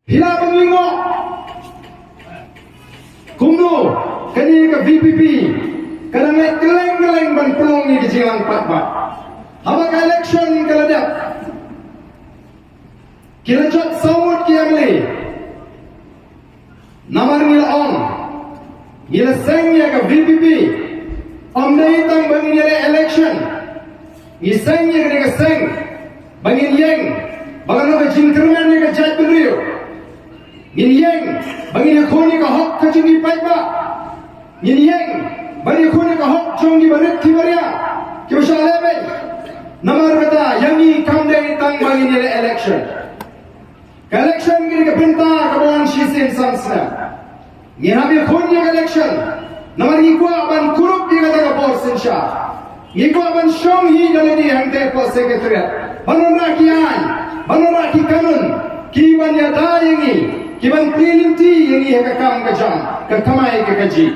Hila pengingo kumdu kani ke VPP kadang keleng-keleng ban pelong ni ke jilang patba haba ka election kaladak kila jot samut kiamli namar ngila on ngila seng ya ke VPP omdai tang bangin election ngiseng ya ke seng bangin yeng bagan ka jingkerman ni ke jat beriu Yin yang bagi dia koni ka hok ka jingi paiba. Yin yang bagi koni ka hok jongi barit kibaria. Ki mashallah be. Namar kata yangi kamdai tang bagi ni election. Ka election gini ka pinta ka bawan shisin samsna. Ni habi koni ka election. Namar ni ko aban kurup di kata ka por sinsha. Ni ko aban shong hi dale di hangte po secretariat. Banon rakian, banon raki kanun. Kiban ya dayangi Kiban prilinti yang ia kakam kajam, kakamai kakaji.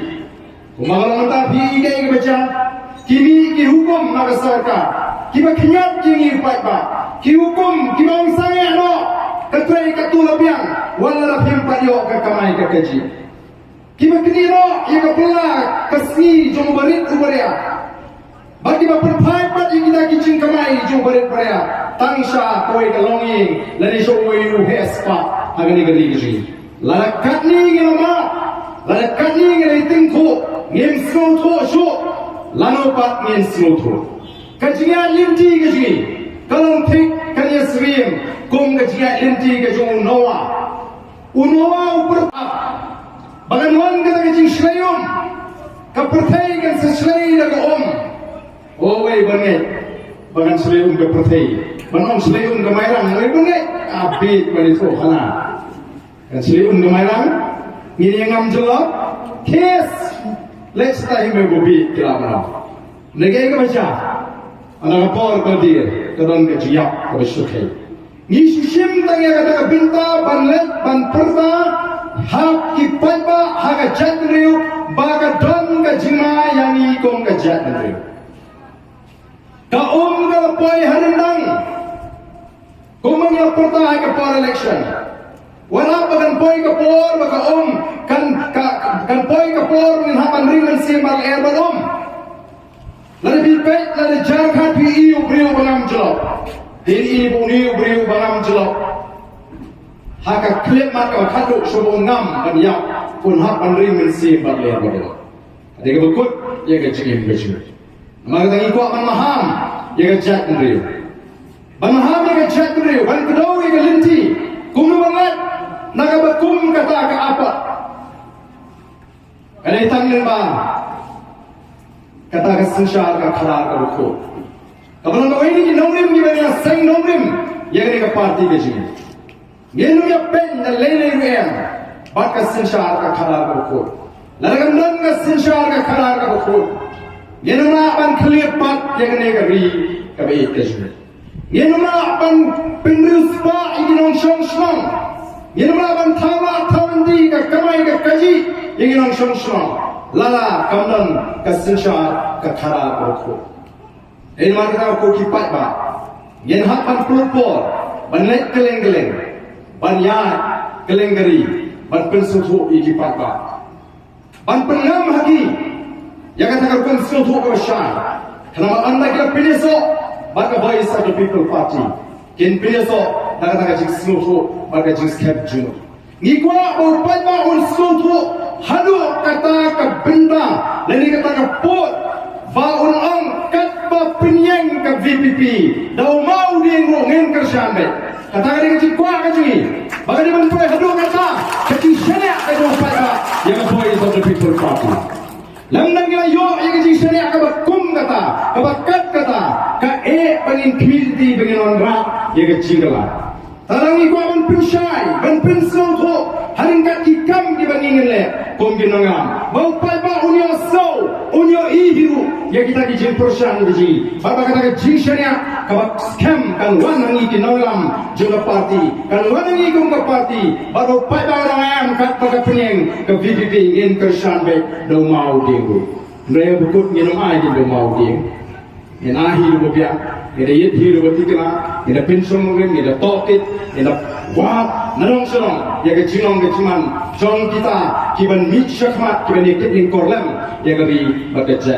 Kumagalang tapi igai kebaca. Kimi ki hukum nagasarka. Kiba kenyap yang ipat ba. Ki hukum kibang sange no. Katrai katulabiang. Wala lapim padio kakamai kakaji. Kiba keniro ia kapula kasni jong barit ubaria. Bagi ba perpai pat yang kita kicing kamai jong barit ubaria. Tangsha koi kalonging lani showai nu hespa. Agani gadi gadi. Lalakat ni ngilama, lalakat ni ngiliting ko, ngim snow to sho, lano pat ngim snow to. Kajiya linti gadi, kalong tik kanya swim, kung kajiya linti gadi unowa, unowa upar. Bagan wan kata kajing shlayum, kapertay kan sa shlay daga Oh way banget, bagan shlayum kapertay. Banom seliun kemairang, ngeri bengek, abid balik tu, kana. Kan seliun kemairang, ngiri yang ngam jelok, kes, let's time berbobit kila mana. Negai ke baca, anak kapor berdir, kadang kejiak, kebesukai. Ngi susim tanya kata binta, banlet, ban perta, hak kipai ba, hak jat riu, baga don ke jima yang ikong ke jat riu. Ka kalau poi harendang. Kung yang pertama ke por election, wala bagan poi ke por baka kan poi ke por min hapan ringan simbal air badom. Lari bilpet lari jangkat bi iu beriu bangam jelok, diri ibu iu beriu bangam jelok. Haka klip maka kaduk sobong ngam banyak pun hapan ringan simbal air badom. Ada kebukut ya kecingin kecing. Maka tangi kuat man maham ya kejat beriu. Banham yang kecak beriu, ban kedau yang linti, kum banget, naga bakum kata ke apa? Kalau tangil ba, kata ke sensyal ke kalar ke ruku. Kalau nak ini nomrim ni bagi seng nomrim, yang ni ke parti ke sini. Genu ya pen dan lele ruang, bak ke sensyal ke kalar ke ruku. Lalu kemudian ke sensyal ke kalar ke ruku. Genu nak ban kelipat yang ni ke ri ke baik ke sini. Yang nak penrus pa ingin song. Yang nak tawa tawandi ke kamai ke kaji ingin song. Lala kamdan ke sensyar ke kara berku. Ini mana kau kipat ba? Yang nak pelupor, banlet keleng-keleng, banyak keleng-geri, ban pensutu ikipat ba. Ban penam haki, yang kata pensutu ke syai. Kenapa anda kita pilih so? Maka voice of the people party kin piso naga jing slutu maka jing skep juno ni kwa upai ba un slutu hadu kata ka benda lani kata ka pot ba un ang kat ba pinyang ka VPP daw mau di ngin kersan be kata ka jing kwa ka jing baga di bantu hadu kata ka jing shana ka do upai ba yang voice of the people party Lamnang gila yo yang jing shana ka ba kum kata ka ba kat kata pangin community pangin on rap ya kecingala tarang iko ban pinsyai ban pinsong to haring kat ikam di bangin le kom ginangam bau pai ba unyo so unyo ihiru ya kita di jin persan di baba kata ke jingshania ka scam kan wanang iki nangam juga party kan wanang iki ka party bau pai ba orang am kat ka pening ke VPP ngin persan be do mau dingu Naya bukut nginum ai di do mau ding ina hiru bia ina yet hiru batikla ina pension ngem ina tokit ina wa narong serong ya ke jinong ke cuman jong kita kiban mit syakmat kiban ikit ning korlam ya ke bi bekerja